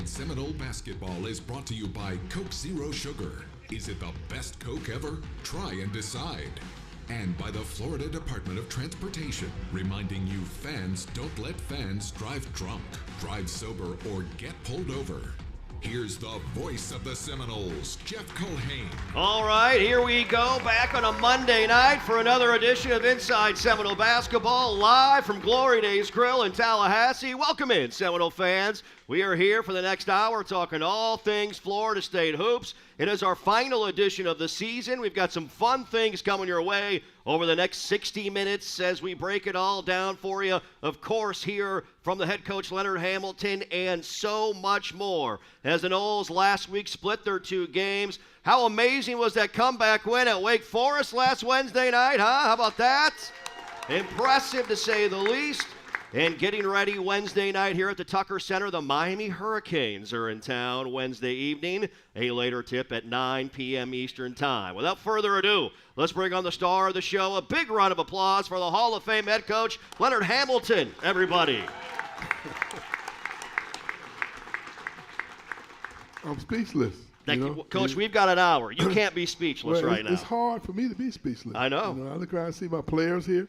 Inside Seminole Basketball is brought to you by Coke Zero Sugar. Is it the best Coke ever? Try and decide. And by the Florida Department of Transportation, reminding you fans don't let fans drive drunk, drive sober, or get pulled over. Here's the voice of the Seminoles, Jeff Culhane. All right, here we go, back on a Monday night for another edition of Inside Seminole Basketball, live from Glory Days Grill in Tallahassee. Welcome in, Seminole fans. We are here for the next hour talking all things Florida State hoops. It is our final edition of the season. We've got some fun things coming your way over the next 60 minutes as we break it all down for you. Of course, here from the head coach Leonard Hamilton and so much more. As the Noles last week split their two games. How amazing was that comeback win at Wake Forest last Wednesday night, huh? How about that? Impressive to say the least. And getting ready Wednesday night here at the Tucker Center, the Miami Hurricanes are in town Wednesday evening. A later tip at 9 p.m. Eastern Time. Without further ado, let's bring on the star of the show. A big round of applause for the Hall of Fame head coach, Leonard Hamilton, everybody. I'm speechless. Thank you. Coach, we've got an hour. You can't be speechless right now. It's hard for me to be speechless. I know. I look around and see my players here.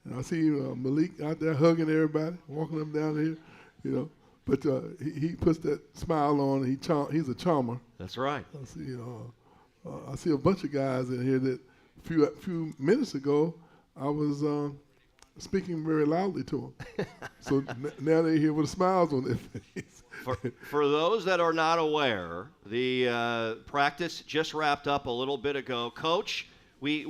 And I see Malik out there hugging everybody, walking up down here, But he puts that smile on. He's a charmer. That's right. I see a bunch of guys in here that a few minutes ago I was speaking very loudly to them. So now they're here with smiles on their face. For those that are not aware, the practice just wrapped up a little bit ago. Coach, we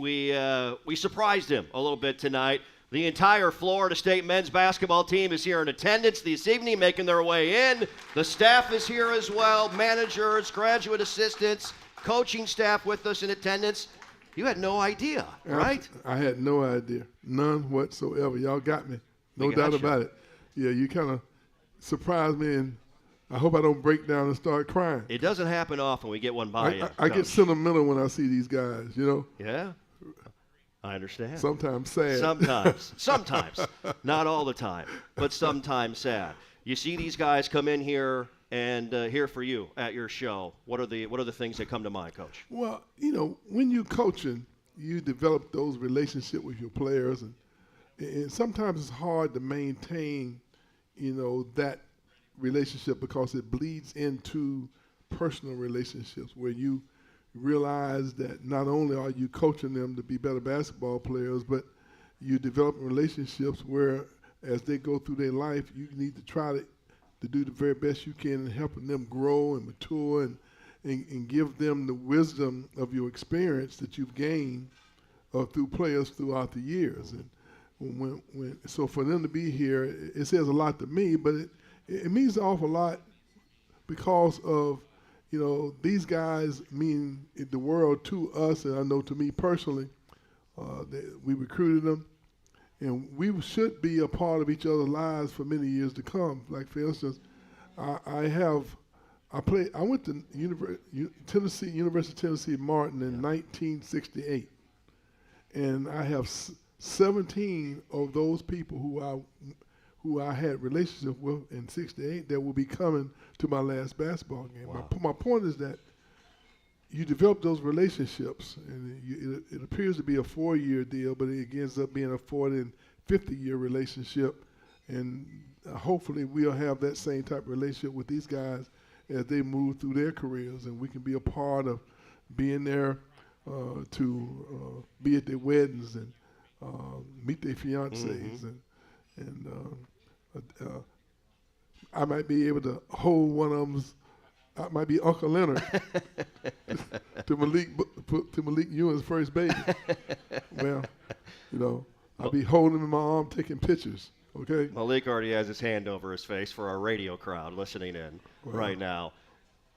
surprised him a little bit tonight. The entire Florida State men's basketball team is here in attendance this evening, making their way in. The staff is here as well, managers, graduate assistants, coaching staff with us in attendance. You had no idea, right? I had no idea, none whatsoever. Y'all got me, no doubt about it. Yeah, you kind of surprised me, and I hope I don't break down and start crying. It doesn't happen often. We get one by you. I get sentimental when I see these guys, Yeah. I understand. Sometimes sad. Sometimes. Not all the time, but sometimes sad. You see these guys come in here and here for you at your show. What are the things that come to mind, Coach? Well, when you're coaching, you develop those relationships with your players, and sometimes it's hard to maintain, that relationship because it bleeds into personal relationships where you realize that not only are you coaching them to be better basketball players, but you develop relationships where as they go through their life, you need to try to do the very best you can in helping them grow and mature and give them the wisdom of your experience that you've gained through players throughout the years. And so for them to be here, it says a lot to me, but it means an awful lot because of these guys mean the world to us, and I know to me personally. We recruited them, and we should be a part of each other's lives for many years to come. Like, for instance, I went to University of Tennessee Martin in 1968, and I have 17 of those people who I had relationship with in '68 that will be coming to my last basketball game. Wow. My point is that you develop those relationships, and it appears to be a 4-year deal, but it ends up being a 40 and 50-year relationship, and hopefully we'll have that same type of relationship with these guys as they move through their careers, and we can be a part of being there to be at their weddings and meet their fiancés, and I might be able to hold one of them. I might be Uncle Leonard to Malik Ewing's first baby. Well, I'll be holding him in my arm, taking pictures. Okay. Malik already has his hand over his face for our radio crowd listening in right now.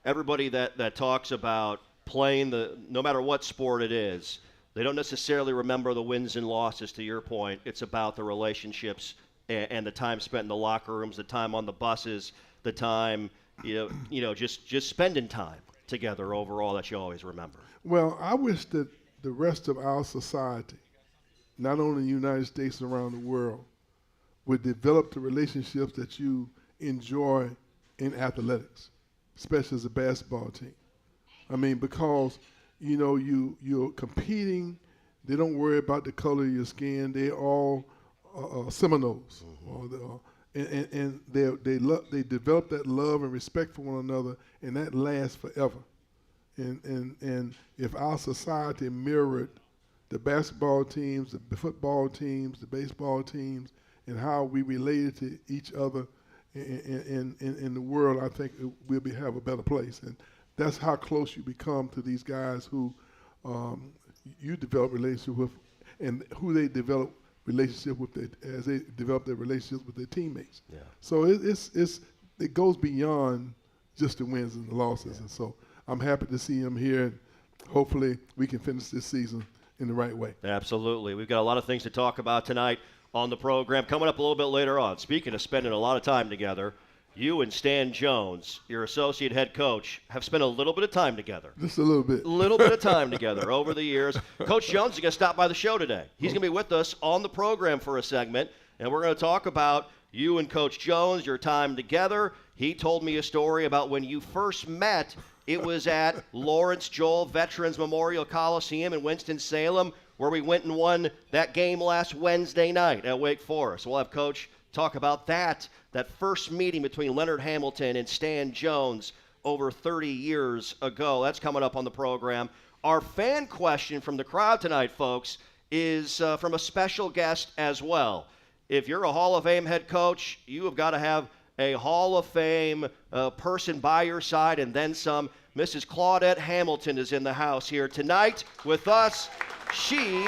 Everybody that talks about playing no matter what sport it is, they don't necessarily remember the wins and losses. To your point, it's about the relationships and the time spent in the locker rooms, the time on the buses, the time, just spending time together overall that you always remember. Well, I wish that the rest of our society, not only in the United States and around the world, would develop the relationships that you enjoy in athletics, especially as a basketball team. I mean, because, you know, you're competing. They don't worry about the color of your skin. They're all Seminoles. And they develop that love and respect for one another, and that lasts forever. And if our society mirrored the basketball teams, the football teams, the baseball teams, and how we related to each other in the world, I think we'll have a better place. And that's how close you become to these guys who you develop relationship with, and who they develop relationship with as they develop their relationships with their teammates. Yeah. So it goes beyond just the wins and the losses. Yeah. And so I'm happy to see him here, and hopefully we can finish this season in the right way. Absolutely. We've got a lot of things to talk about tonight on the program. Coming up a little bit later on, speaking of spending a lot of time together, you and Stan Jones, your associate head coach, have spent a little bit of time together. Just a little bit. A little bit of time together over the years. Coach Jones is going to stop by the show today. He's going to be with us on the program for a segment, and we're going to talk about you and Coach Jones, your time together. He told me a story about when you first met. It was at Lawrence Joel Veterans Memorial Coliseum in Winston-Salem, where we went and won that game last Wednesday night at Wake Forest. We'll have Coach talk about that first meeting between Leonard Hamilton and Stan Jones over 30 years ago. That's coming up on the program. Our fan question from the crowd tonight, folks, is from a special guest as well. If you're a Hall of Fame head coach, you have got to have a Hall of Fame person by your side and then some. Mrs. Claudette Hamilton is in the house here tonight with us. She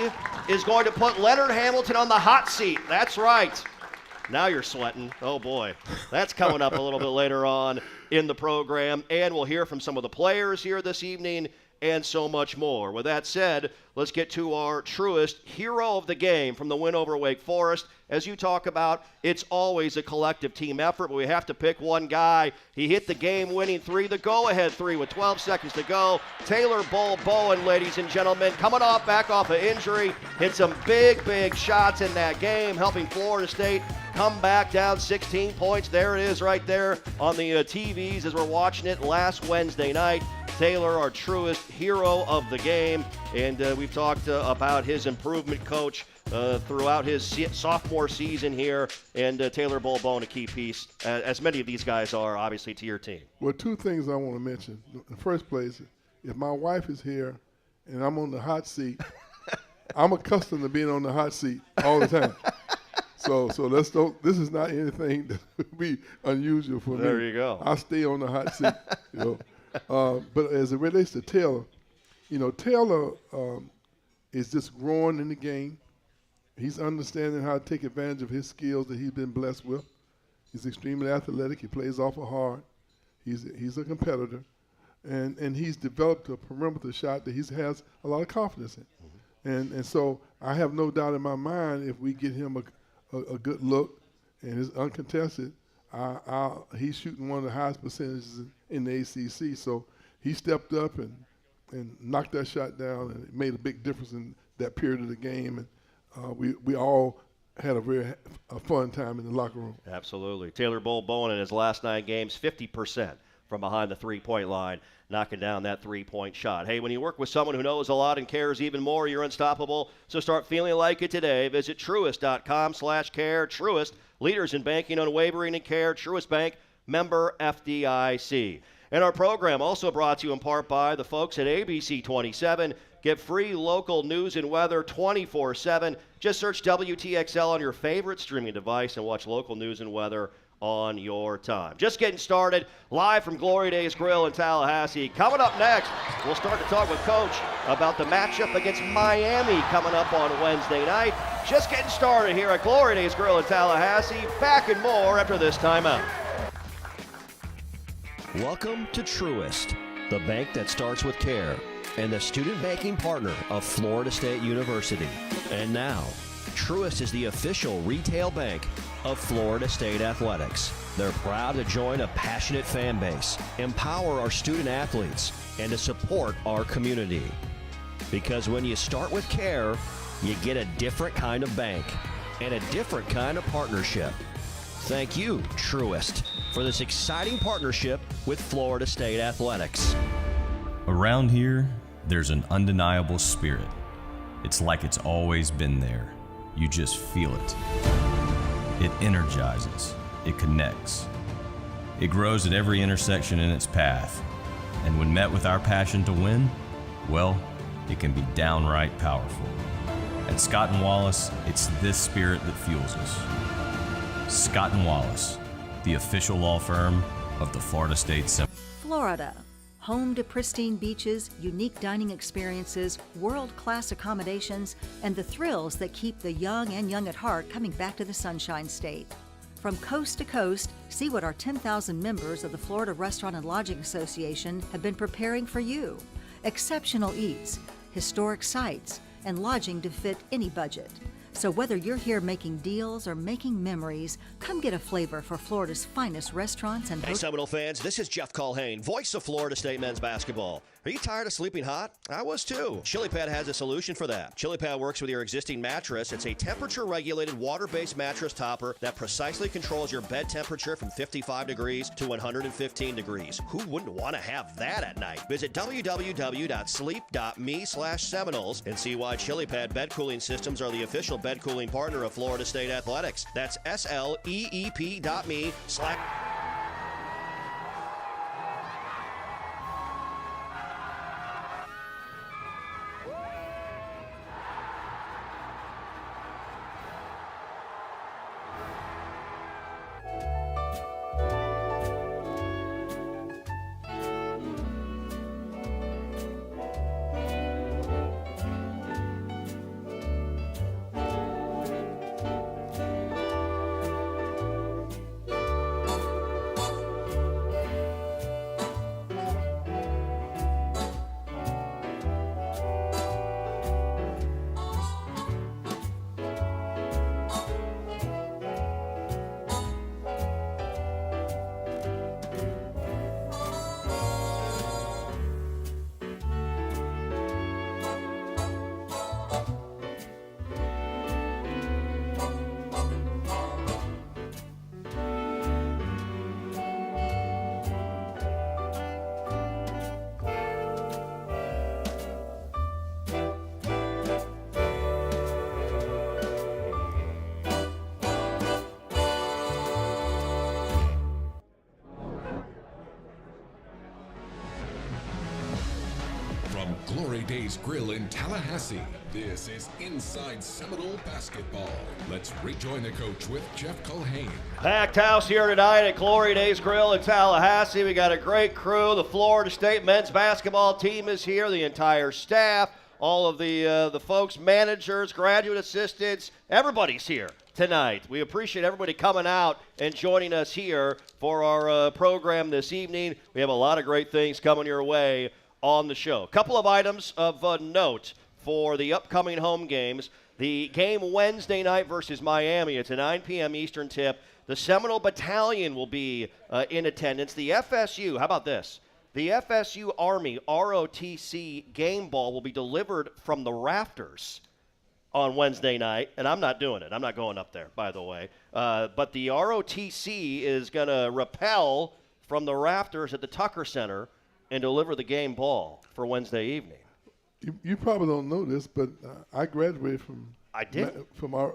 is going to put Leonard Hamilton on the hot seat. That's right. Now you're sweating. Oh, boy. That's coming up a little bit later on in the program. And we'll hear from some of the players here this evening and so much more. With that said, let's get to our truest hero of the game from the win over Wake Forest. As you talk about, it's always a collective team effort, but we have to pick one guy. He hit the game-winning three, the go-ahead three with 12 seconds to go. Taylor Bowen, ladies and gentlemen, coming back off an injury, hit some big, big shots in that game, helping Florida State come back down 16 points. There it is right there on the TVs as we're watching it last Wednesday night. Taylor, our truest hero of the game, and we've talked about his improvement coach throughout his sophomore season here, and Taylor Bowen, a key piece, as many of these guys are, obviously, to your team. Well, two things I want to mention. In the first place, if my wife is here and I'm on the hot seat, I'm accustomed to being on the hot seat all the time. So this is not anything that would be unusual for me. There you go. I stay on the hot seat, But as it relates to Taylor, Taylor is just growing in the game. He's understanding how to take advantage of his skills that he's been blessed with. He's extremely athletic. He plays awful hard. He's a competitor. And he's developed a perimeter shot that he has a lot of confidence in. Mm-hmm. And so I have no doubt in my mind if we get him a good look and is uncontested, he's shooting one of the highest percentages in the ACC. So he stepped up and knocked that shot down, and it made a big difference in that period of the game. And we all had a fun time in the locker room. Absolutely. Taylor Bowen in his last 9 games, 50% from behind the three-point line, knocking down that three-point shot. Hey, when you work with someone who knows a lot and cares even more, you're unstoppable. So start feeling like it today. Visit Truist.com/care. Truist, leaders in banking, unwavering in care. Truist Bank, member FDIC. And our program also brought to you in part by the folks at ABC 27. Get free local news and weather 24/7. Just search WTXL on your favorite streaming device and watch local news and weather on your time. Just getting started, live from Glory Days Grill in Tallahassee. Coming up next, we'll start to talk with Coach about the matchup against Miami coming up on Wednesday night. Just getting started here at Glory Days Grill in Tallahassee. Back and more after this timeout. Welcome to Truist, the bank that starts with care, and the student banking partner of Florida State University. And now, Truist is the official retail bank of Florida State Athletics. They're proud to join a passionate fan base, empower our student athletes, and to support our community. Because when you start with care, you get a different kind of bank and a different kind of partnership. Thank you, Truist. for this exciting partnership with Florida State Athletics. Around here, there's an undeniable spirit. It's like it's always been there. You just feel it. It energizes. It connects. It grows at every intersection in its path. And when met with our passion to win, well, it can be downright powerful. At Scott & Wallace, it's this spirit that fuels us. Scott & Wallace, the official law firm of the Florida State Seminoles. Florida, home to pristine beaches, unique dining experiences, world-class accommodations, and the thrills that keep the young and young at heart coming back to the Sunshine State. From coast to coast, see what our 10,000 members of the Florida Restaurant and Lodging Association have been preparing for you. Exceptional eats, historic sites, and lodging to fit any budget. So whether you're here making deals or making memories, come get a flavor for Florida's finest restaurants and Hey, Seminole fans, this is Jeff Culhane, voice of Florida State men's basketball. Are you tired of sleeping hot? I was too. Chili Pad has a solution for that. Chili Pad works with your existing mattress. It's a temperature-regulated, water-based mattress topper that precisely controls your bed temperature from 55 degrees to 115 degrees. Who wouldn't want to have that at night? Visit www.sleep.me/Seminoles and see why Chili Pad bed cooling systems are the official bed cooling partner of Florida State Athletics. That's sleep.me/. From Glory Days Grill in Tallahassee, this is Inside Seminole Basketball. Let's rejoin the coach with Jeff Culhane. Packed house here tonight at Glory Days Grill in Tallahassee. We got a great crew. The Florida State men's basketball team is here, the entire staff, all of the folks, managers, graduate assistants, everybody's here tonight. We appreciate everybody coming out and joining us here for our program this evening. We have a lot of great things coming your way on the show. A couple of items of note for the upcoming home games. The game Wednesday night versus Miami, it's a 9 p.m. Eastern tip. The Seminole Battalion will be in attendance. The FSU, how about this? The FSU Army ROTC game ball will be delivered from the rafters on Wednesday night, and I'm not doing it. I'm not going up there, by the way. But the ROTC is going to rappel from the rafters at the Tucker Center and deliver the game ball for Wednesday evening. You probably don't know this, but I graduated from our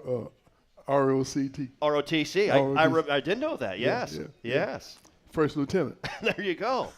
ROTC. ROTC. I did know that, yes. Yes. First lieutenant. There you go.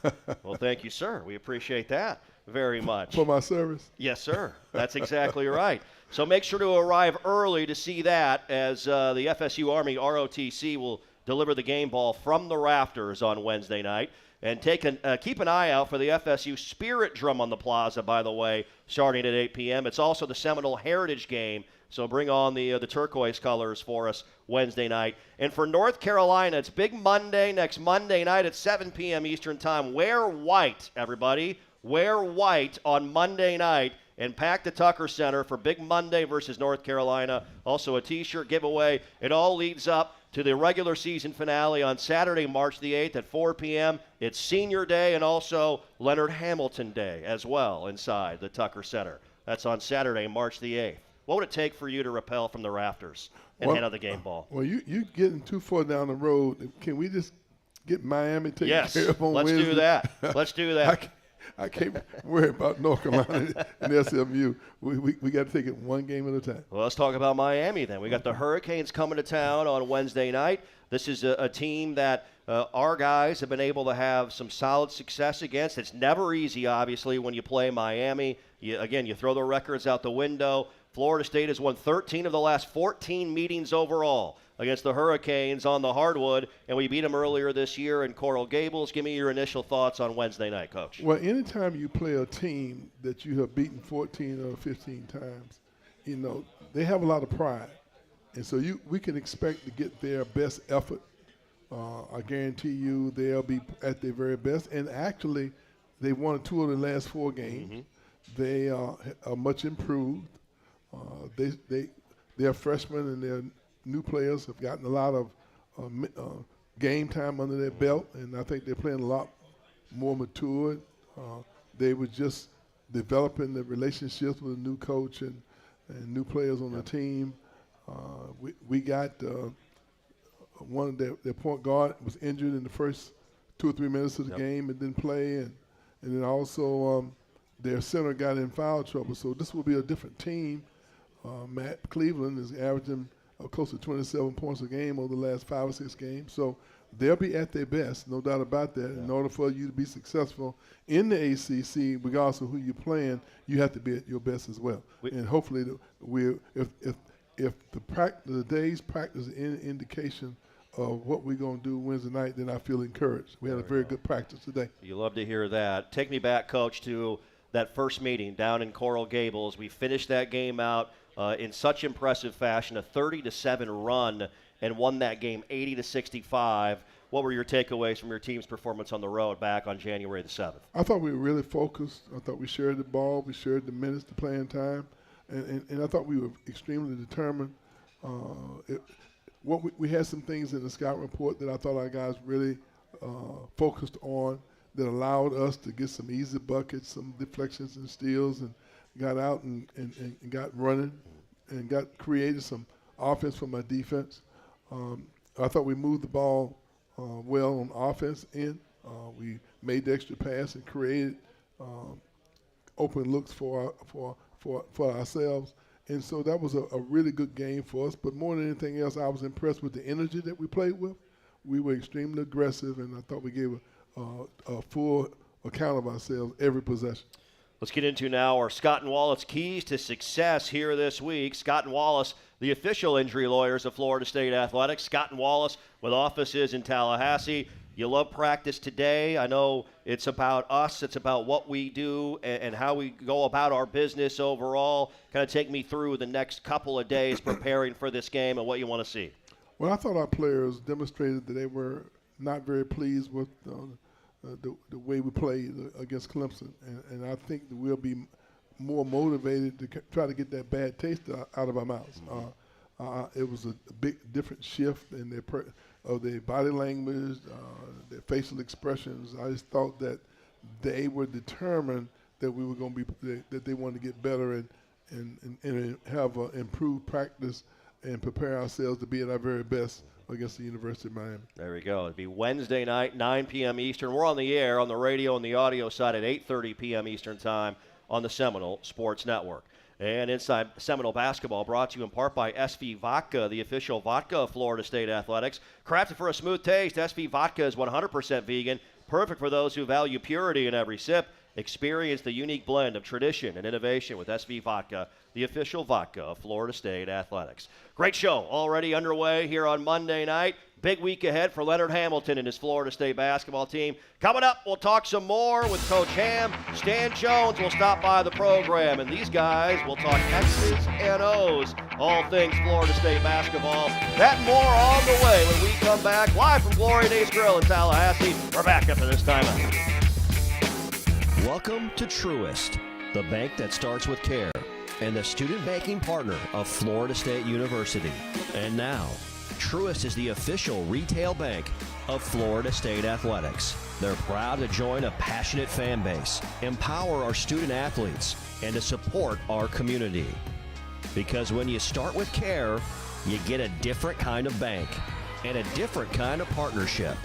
Well, thank you, sir. We appreciate that very much. For my service? Yes, sir. That's exactly right. So make sure to arrive early to see that, as the FSU Army ROTC will deliver the game ball from the rafters on Wednesday night. And keep an eye out for the FSU Spirit Drum on the Plaza, by the way, starting at 8 p.m. It's also the Seminole Heritage Game, so bring on the turquoise colors for us Wednesday night. And for North Carolina, it's Big Monday, next Monday night at 7 p.m. Eastern Time. Wear white, everybody. Wear white on Monday night and pack the Tucker Center for Big Monday versus North Carolina. Also a T-shirt giveaway. It all leads up to the regular season finale on Saturday, March the 8th at 4 p.m. It's Senior Day and also Leonard Hamilton Day as well inside the Tucker Center. That's on Saturday, March the 8th. What would it take for you to rappel from the rafters and hand out the game ball? Well, you getting too far down the road. Can we just get Miami taken Yes, care of on let's Wednesday. do that. Let's do that. I can't worry about North Carolina and SMU. We got to take it one game at a time. Well, let's talk about Miami then. We got the Hurricanes coming to town on Wednesday night. This is a team that our guys have been able to have some solid success against. It's never easy, obviously, when you play Miami. You throw the records out the window. Florida State has won 13 of the last 14 meetings overall against the Hurricanes on the hardwood, and we beat them earlier this year in Coral Gables. Give me your initial thoughts on Wednesday night, Coach. Well, anytime you play a team that you have beaten 14 or 15 times, they have a lot of pride. And so we can expect to get their best effort. I guarantee you they'll be at their very best. And actually, they won 2 of the last 4 games. Mm-hmm. They are much improved. Their freshmen and their new players have gotten a lot of game time under their belt, and I think they're playing a lot more matured. They were just developing the relationships with a new coach and new players on the team. We got one of their point guard was injured in the first 2 or 3 minutes of the game and didn't play, and then also their center got in foul trouble. So this will be a different team. Matt Cleveland is averaging close to 27 points a game over the last 5 or 6 games. So they'll be at their best, no doubt about that. Yeah. In order for you to be successful in the ACC, regardless of who you're playing, you have to be at your best as well. And hopefully, if the day's practice is any indication of what we're going to do Wednesday night, then I feel encouraged. We had a very good practice today. You love to hear that. Take me back, Coach, to that first meeting down in Coral Gables. We finished that game out in such impressive fashion, a 30-7 run, and won that game 80-65. What were your takeaways from your team's performance on the road back on January the 7th? I thought we were really focused. I thought we shared the ball. We shared the minutes, the playing time. And I thought we were extremely determined. We had some things in the scout report that I thought our guys really focused on that allowed us to get some easy buckets, some deflections and steals, and got out and got running and created some offense from our defense. I thought we moved the ball well on offense end. We made the extra pass and created open looks for ourselves. And so that was a really good game for us. But more than anything else, I was impressed with the energy that we played with. We were extremely aggressive, and I thought we gave a full account of ourselves every possession. Let's get into now our Scott and Wallace keys to success here this week. Scott and Wallace, the official injury lawyers of Florida State Athletics. Scott and Wallace with offices in Tallahassee. You love practice today. I know it's about us. It's about what we do and how we go about our business overall. Kind of take me through the next couple of days preparing for this game and what you want to see. Well, I thought our players demonstrated that they were not very pleased with the way we played against Clemson. And I think that we'll be more motivated to try to get that bad taste out of our mouths. It was a big different shift in their body language, their facial expressions. I just thought that they were determined that we were going to be that they wanted to get better and have improved practice and prepare ourselves to be at our very best against the University of Miami. There we go. It'll be Wednesday night, 9 p.m. Eastern. We're on the air on the radio and the audio side at 8:30 p.m. Eastern time on the Seminole Sports Network. And Inside Seminole Basketball brought to you in part by SV Vodka, the official vodka of Florida State Athletics. Crafted for a smooth taste, SV Vodka is 100% vegan, perfect for those who value purity in every sip. Experience the unique blend of tradition and innovation with SV Vodka, the official vodka of Florida State Athletics. Great show already underway here on Monday night. Big week ahead for Leonard Hamilton and his Florida State basketball team. Coming up, we'll talk some more with Coach Ham. Stan Jones will stop by the program, and these guys will talk X's and O's, all things Florida State basketball. That and more on the way when we come back live from Glory Days Grill in Tallahassee. We're back after this timeout. Welcome to Truist, the bank that starts with care and the student banking partner of Florida State University. And now, Truist is the official retail bank of Florida State Athletics. They're proud to join a passionate fan base, empower our student athletes, and to support our community. Because when you start with care, you get a different kind of bank and a different kind of partnership.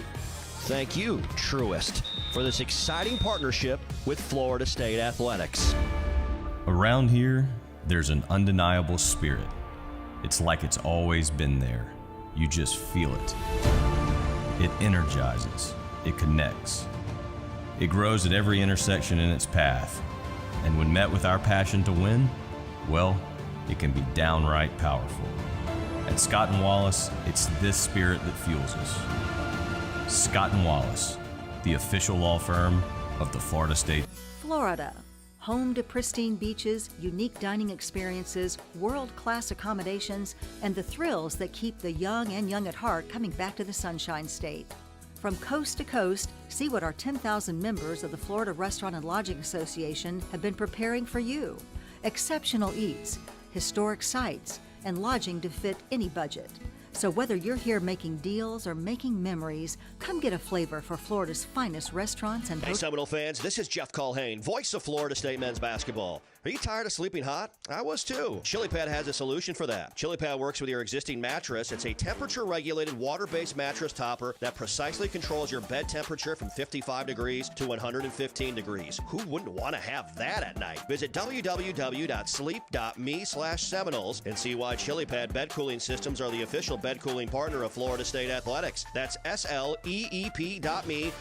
Thank you, Truist, for this exciting partnership with Florida State Athletics. Around here, there's an undeniable spirit. It's like it's always been there. You just feel it. It energizes. It connects. It grows at every intersection in its path. And when met with our passion to win, well, it can be downright powerful. At Scott & Wallace, it's this spirit that fuels us. Scott & Wallace, the official law firm of the Florida State. Florida, home to pristine beaches, unique dining experiences, world-class accommodations, and the thrills that keep the young and young at heart coming back to the Sunshine State. From coast to coast, see what our 10,000 members of the Florida Restaurant and Lodging Association have been preparing for you. Exceptional eats, historic sites, and lodging to fit any budget. So whether you're here making deals or making memories, come get a flavor for Florida's finest restaurants and Hey, Seminole fans, this is Jeff Culhane, voice of Florida State men's basketball. Are you tired of sleeping hot? I was too. ChiliPad has a solution for that. ChiliPad works with your existing mattress. It's a temperature-regulated, water-based mattress topper that precisely controls your bed temperature from 55 degrees to 115 degrees. Who wouldn't want to have that at night? Visit www.sleep.me/Seminoles and see why ChiliPad bed cooling systems are the official bed cooling partner of Florida State Athletics. That's sleep.me/.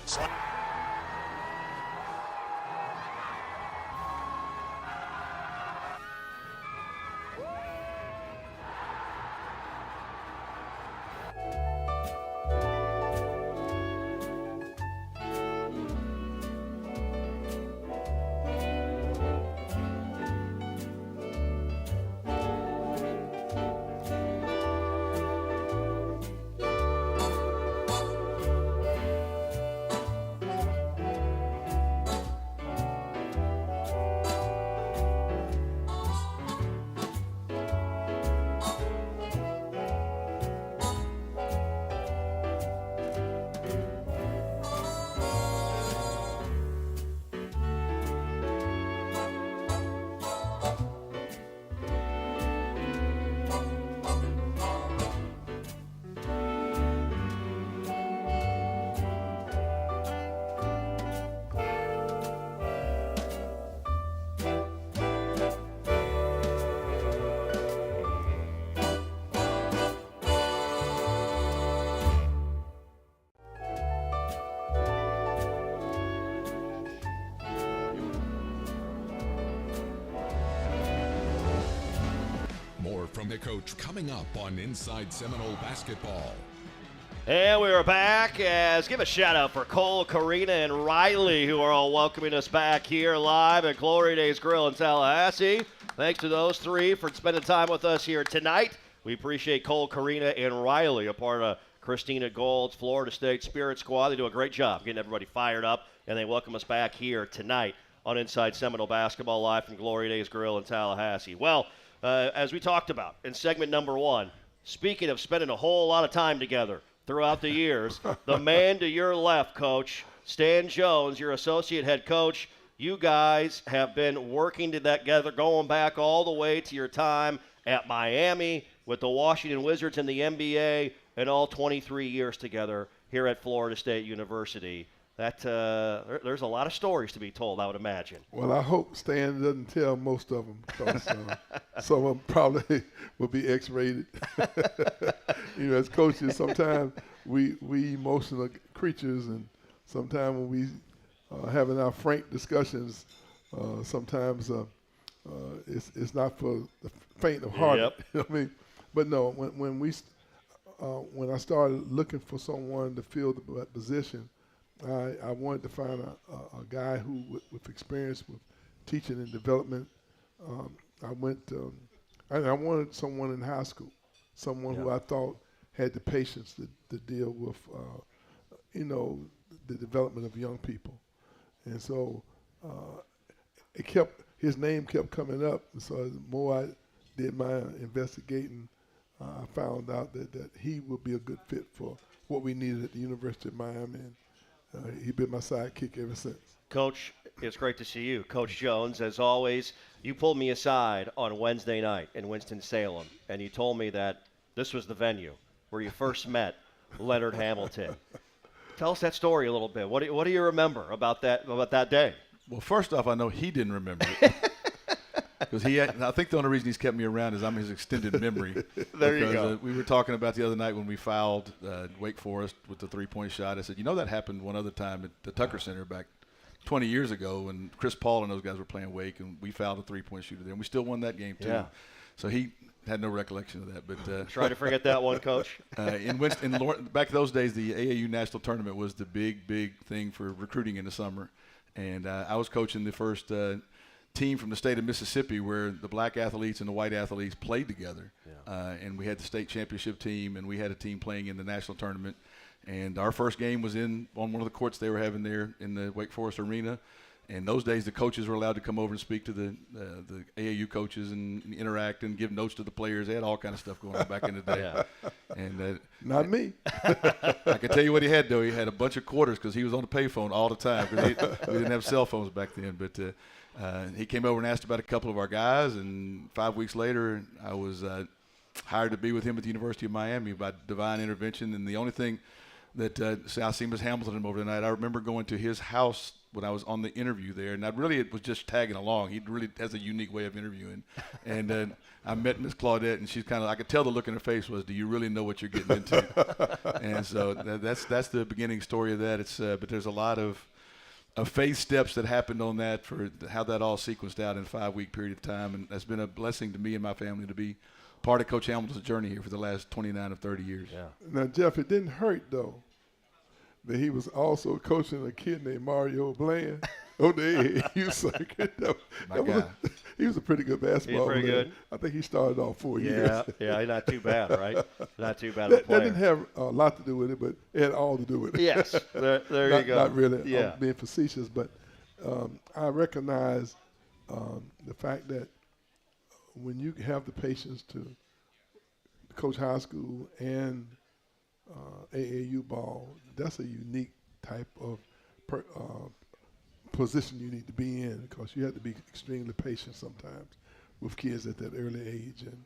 From the coach coming up on Inside Seminole Basketball. And we are back as give a shout out for Cole, Karina, and Riley, who are all welcoming us back here live at Glory Days Grill in Tallahassee. Thanks to those three for spending time with us here tonight. We appreciate Cole, Karina, and Riley, a part of Christina Gold's Florida State Spirit Squad. They do a great job getting everybody fired up, and they welcome us back here tonight on Inside Seminole Basketball live from Glory Days Grill in Tallahassee. Well, as we talked about in segment number one, speaking of spending a whole lot of time together throughout the years, the man to your left, Coach, Stan Jones, your associate head coach, you guys have been working together going back all the way to your time at Miami with the Washington Wizards in the NBA and all 23 years together here at Florida State University. That there's a lot of stories to be told, I would imagine. Well, I hope Stan doesn't tell most of them, because some of them probably will be X-rated. As coaches, sometimes we emotional creatures, and sometimes when we having our frank discussions, sometimes it's not for the faint of heart. Yep. You know what I mean? But no, when I started looking for someone to fill that position, I wanted to find a guy who with experience with teaching and development. I wanted someone in high school, someone who I thought had the patience to deal with, the development of young people. And so his name kept coming up. And so the more I did my investigating, I found out that he would be a good fit for what we needed at the University of Miami. And he's been my sidekick ever since. Coach, it's great to see you. Coach Jones, as always, you pulled me aside on Wednesday night in Winston-Salem, and you told me that this was the venue where you first met Leonard Hamilton. Tell us that story a little bit. What do you remember about that day? Well, first off, I know he didn't remember it. Because I think the only reason he's kept me around is I'm his extended memory. There you go. We were talking about the other night when we fouled Wake Forest with the three-point shot. I said, that happened one other time at the Tucker Center back 20 years ago when Chris Paul and those guys were playing Wake, and we fouled a three-point shooter there, and we still won that game too. Yeah. So he had no recollection of that. But try to forget that one, Coach. Back those days, the AAU National Tournament was the big thing for recruiting in the summer, and I was coaching the first team from the state of Mississippi where the black athletes and the white athletes played together. Yeah. And we had the state championship team, and we had a team playing in the national tournament. And our first game was on one of the courts they were having there in the Wake Forest Arena. And those days the coaches were allowed to come over and speak to the AAU coaches and interact and give notes to the players. They had all kind of stuff going on back in the day. Yeah. And Not me. I can tell you what he had, though. He had a bunch of quarters because he was on the payphone all the time because we didn't have cell phones back then. But he came over and asked about a couple of our guys, and 5 weeks later I was hired to be with him at the University of Miami by divine intervention. And the only thing that I see Ms. Hamilton over tonight, I remember going to his house when I was on the interview there, and it was just tagging along. He really has a unique way of interviewing. And I met Ms. Claudette, and she's I could tell the look in her face was, do you really know what you're getting into? And so that's the beginning story of that. But there's a lot of faith steps that happened on that for how that all sequenced out in a 5-week period of time. And that's been a blessing to me and my family to be part of Coach Hamilton's journey here for the last 29 of 30 years. Yeah. Now, Jeff, it didn't hurt, though, that he was also coaching a kid named Mario Bland on the AAU circuit. He was a pretty good basketball player. Pretty good. I think he started off 4 years. Yeah, not too bad, right? Not too bad of a player. That didn't have a lot to do with it, but it had all to do with it. Yes, there you go. Not really Yeah. being facetious, but I recognize the fact that when you have the patience to coach high school and AAU ball, that's a unique type of position you need to be in, because you have to be extremely patient sometimes with kids at that early age. And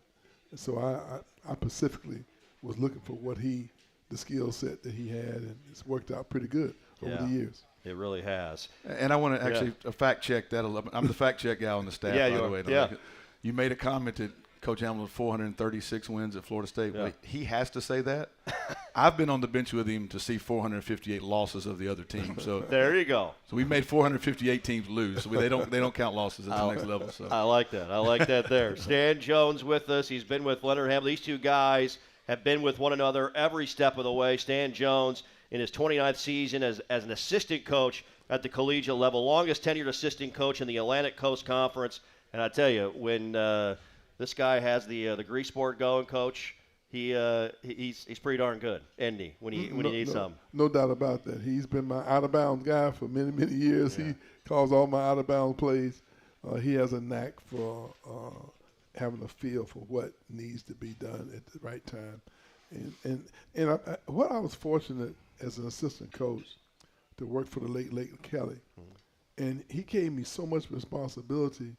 so I specifically was looking for the skill set that he had, and it's worked out pretty good over the years. It really has. And I want to actually fact check that a little. I'm the fact check guy on the staff, by the way. Yeah. You made a comment that Coach Hamilton 436 wins at Florida State. Yeah. Wait, he has to say that? I've been on the bench with him to see 458 losses of the other team. So there you go. So we made 458 teams lose. So they don't count losses at the next level. So I like that. I like that there. Stan Jones with us. He's been with Leonard Hamilton. These two guys have been with one another every step of the way. Stan Jones in his 29th season as an assistant coach at the collegiate level, longest tenured assistant coach in the Atlantic Coast Conference. And I tell you, when this guy has the grease board going, Coach, he's pretty darn good, isn't he? When he needs some. No doubt about that. He's been my out of bounds guy for many years. Yeah. He calls all my out of bounds plays. He has a knack for having a feel for what needs to be done at the right time. And what I was fortunate as an assistant coach to work for the late Kelly, and he gave me so much responsibility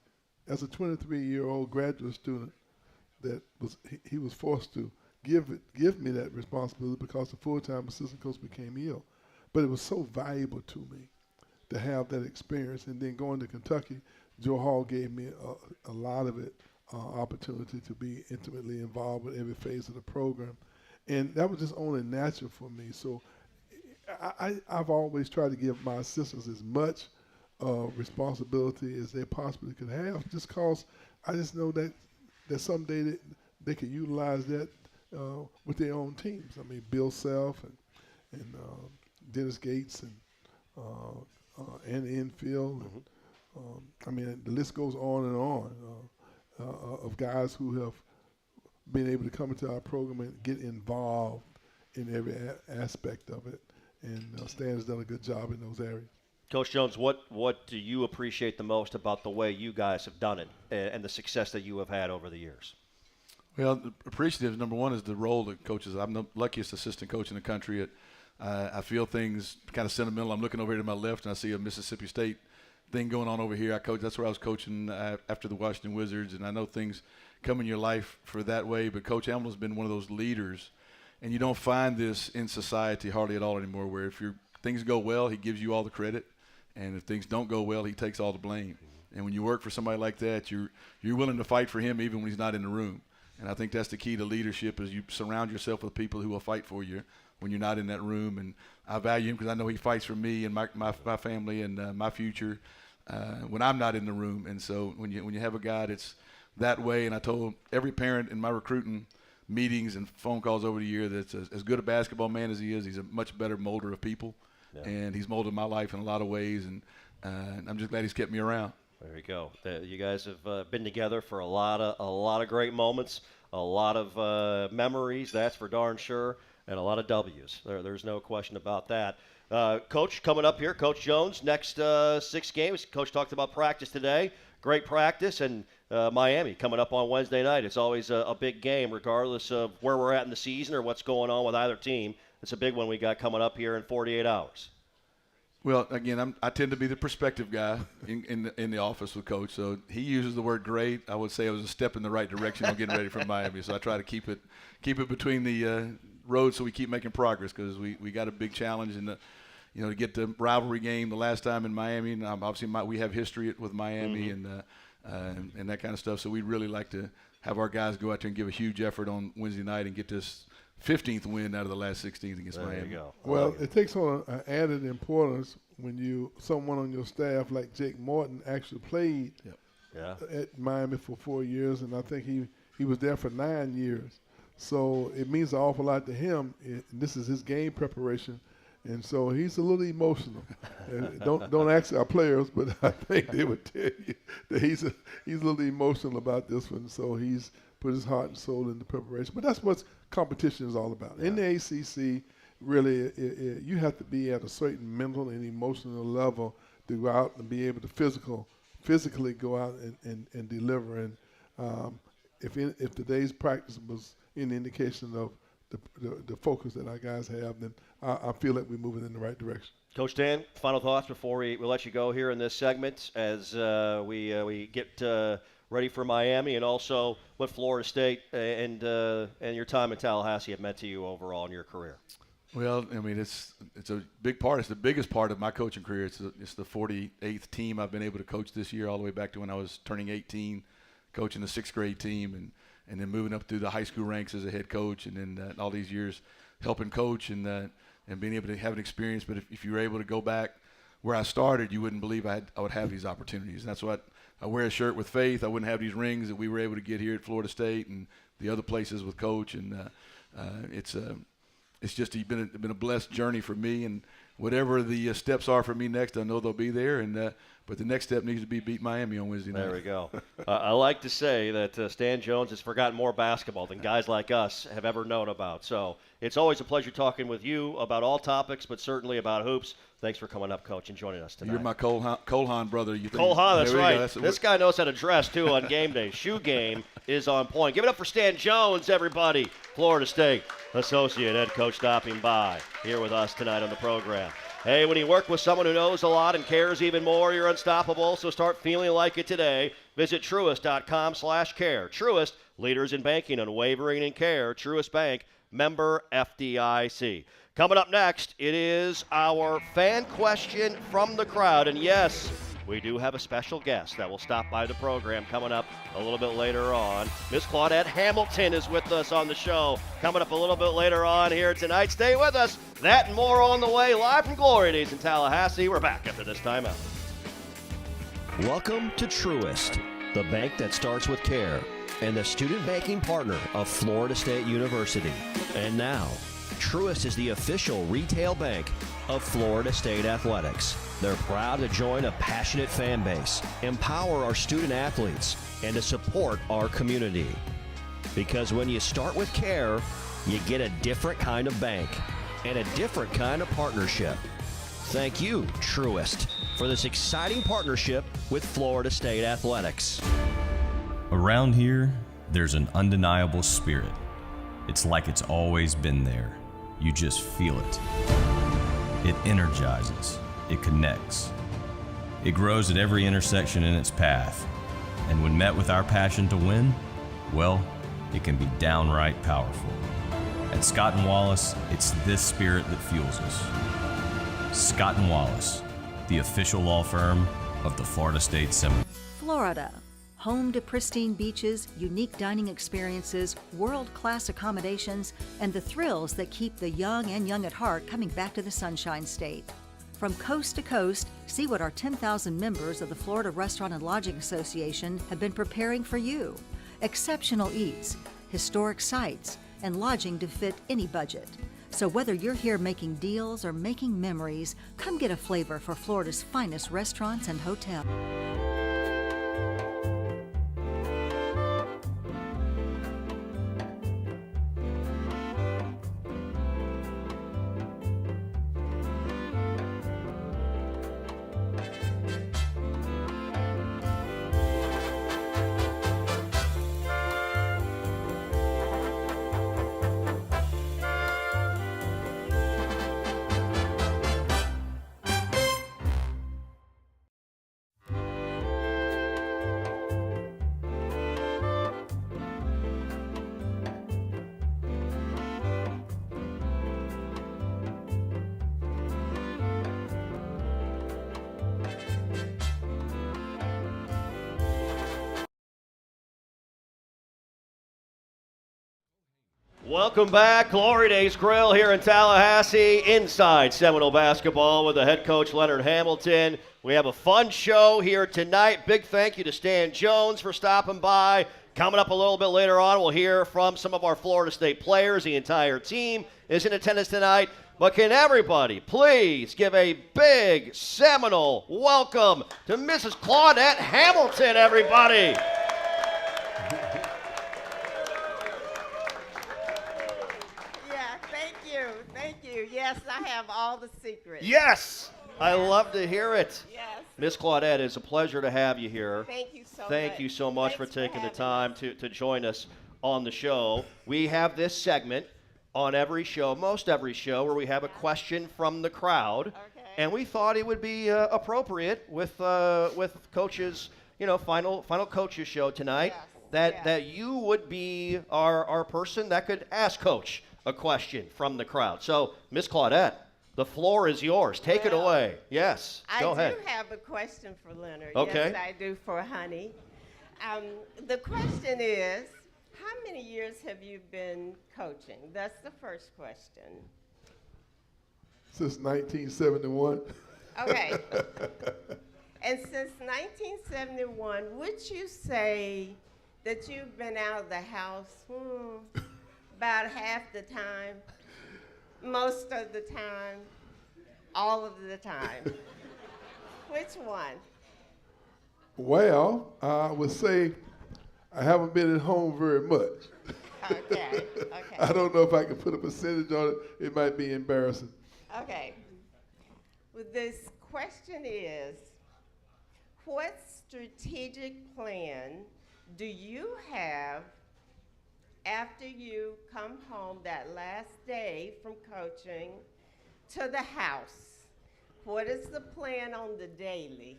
as a 23-year-old graduate student that he was forced to give me that responsibility because the full-time assistant coach became ill. But it was so valuable to me to have that experience. And then going to Kentucky, Joe Hall gave me a lot of it, opportunity to be intimately involved with every phase of the program. And that was just only natural for me. So I've always tried to give my assistants as much responsibility as they possibly could have, just because I just know that someday they could utilize that with their own teams. I mean, Bill Self and Dennis Gates and Enfield. And, I mean, the list goes on and on of guys who have been able to come into our program and get involved in every aspect of it. And Stan has done a good job in those areas. Coach Jones, what do you appreciate the most about the way you guys have done it and the success that you have had over the years? Well, appreciative, number one, is the role that coaches. I'm the luckiest assistant coach in the country. I feel things kind of sentimental. I'm looking over here to my left, and I see a Mississippi State thing going on over here. That's where I was coaching after the Washington Wizards, and I know things come in your life for that way. But Coach Hamilton's been one of those leaders And you don't find this in society hardly at all anymore, where if things go well, he gives you all the credit, and if things don't go well, he takes all the blame. And when you work for somebody like that, you're willing to fight for him even when he's not in the room. And I think that's the key to leadership, is you surround yourself with people who will fight for you when you're not in that room. And I value him because I know he fights for me and my family and my future when I'm not in the room. And so when you have a guy that's that way, and I told every parent in my recruiting meetings and phone calls over the year that's as good a basketball man as he is, he's a much better molder of people. Yeah. And he's molded my life in a lot of ways, and I'm just glad he's kept me around. There you go. You guys have been together for a lot of great moments, a lot of memories, that's for darn sure, and a lot of W's. There's no question about that. Coach, coming up here, Coach Jones, next 6 games. Coach talked about practice today. Great practice, and Miami coming up on Wednesday night. It's always a big game, regardless of where we're at in the season or what's going on with either team. It's a big one we got coming up here in 48 hours. Well, again, I tend to be the perspective guy in the office with Coach. So he uses the word great. I would say it was a step in the right direction on getting ready for Miami. So I try to keep it between the roads so we keep making progress, because we got a big challenge in the. To get the rivalry game the last time in Miami, and obviously we have history with Miami and that kind of stuff. So we'd really like to have our guys go out there and give a huge effort on Wednesday night and get this 15th win out of the last 16 against Miami. There you go. Well, it takes on an added importance when someone on your staff like Jake Morton actually played at Miami for 4 years, and I think he was there for 9 years. So it means an awful lot to him. This is his game preparation. And so he's a little emotional. And don't ask our players, but I think they would tell you that he's a little emotional about this one. So he's put his heart and soul into preparation. But that's what competition is all about. Yeah. In the ACC, really, you have to be at a certain mental and emotional level to go out and be able to physically go out and deliver. And if today's practice was any indication of the focus that our guys have, then I feel like we're moving in the right direction. Coach Dan, final thoughts before we let you go here in this segment as we get ready for Miami, and also what Florida State and your time in Tallahassee have meant to you overall in your career. Well, I mean, it's a big part. It's the biggest part of my coaching career. It's the 48th team I've been able to coach this year, all the way back to when I was turning 18, coaching the 6th grade team, and then moving up through the high school ranks as a head coach, and then all these years helping coach and being able to have an experience. But if you were able to go back where I started, you wouldn't believe I would have these opportunities. And that's what I wear a shirt with faith. I wouldn't have these rings that we were able to get here at Florida State and the other places with Coach. And it's just been a blessed journey for me. And whatever the steps are for me next, I know they'll be there. And but the next step needs to be beat Miami on Wednesday night. There we go. I like to say that Stan Jones has forgotten more basketball than guys like us have ever known about. So it's always a pleasure talking with you about all topics, but certainly about hoops. Thanks for coming up, Coach, and joining us tonight. You're my Cole Haan brother. Cole Haan, that's right. This guy knows how to dress, too, on game day. Shoe game is on point. Give it up for Stan Jones, everybody. Florida State associate head coach stopping by here with us tonight on the program. Hey, when you work with someone who knows a lot and cares even more, you're unstoppable, so start feeling like it today. Visit Truist.com/care. Truist, leaders in banking, unwavering in care. Truist Bank, member FDIC. Coming up next, it is our fan question from the crowd. And yes, we do have a special guest that will stop by the program coming up a little bit later on. Miss Claudette Hamilton is with us on the show coming up a little bit later on here tonight. Stay with us. That and more on the way, live from Glory Days in Tallahassee. We're back after this timeout. Welcome to Truist, the bank that starts with care and the student banking partner of Florida State University. And now, Truist is the official retail bank of Florida State Athletics. They're proud to join a passionate fan base, empower our student athletes, and to support our community. Because when you start with care, you get a different kind of bank and a different kind of partnership. Thank you, Truist, for this exciting partnership with Florida State Athletics. Around here, there's an undeniable spirit. It's like it's always been there. You just feel it. It energizes. It connects. It grows at every intersection in its path. And when met with our passion to win, well, it can be downright powerful. At Scott & Wallace, it's this spirit that fuels us. Scott & Wallace, the official law firm of the Florida State Seminole. Florida, home to pristine beaches, unique dining experiences, world-class accommodations, and the thrills that keep the young and young at heart coming back to the Sunshine State. From coast to coast, see what our 10,000 members of the Florida Restaurant and Lodging Association have been preparing for you. Exceptional eats, historic sites, and lodging to fit any budget. So whether you're here making deals or making memories, come get a flavor for Florida's finest restaurants and hotels. Welcome back. Glory Days Grill here in Tallahassee, Inside Seminole Basketball with the head coach, Leonard Hamilton. We have a fun show here tonight. Big thank you to Stan Jones for stopping by. Coming up a little bit later on, we'll hear from some of our Florida State players. The entire team is in attendance tonight. But can everybody please give a big Seminole welcome to Mrs. Claudette Hamilton, everybody. Yes, I have all the secrets. Yes! I love to hear it. Yes. Miss Claudette, it's a pleasure to have you here. Thank you so much. Thank you so much for Thanks taking the having time to join us on the show. We have this segment on every show, most every show, where we have a question from the crowd. Okay. And we thought it would be appropriate with Coach's, final Coach's show tonight, that you would be our person that could ask Coach a question from the crowd. So, Miss Claudette, the floor is yours. Take it away. Yes, go ahead. I do have a question for Leonard. Okay. Yes, I do for Honey. The question is, how many years have you been coaching? That's the first question. Since 1971. Okay. And since 1971, would you say that you've been out of the house about half the time, most of the time, all of the time? Which one? Well, I would say I haven't been at home very much. Okay. I don't know if I can put a percentage on it. It might be embarrassing. Okay. Well, this question is, what strategic plan do you have after you come home that last day from coaching to the house? What is the plan on the daily?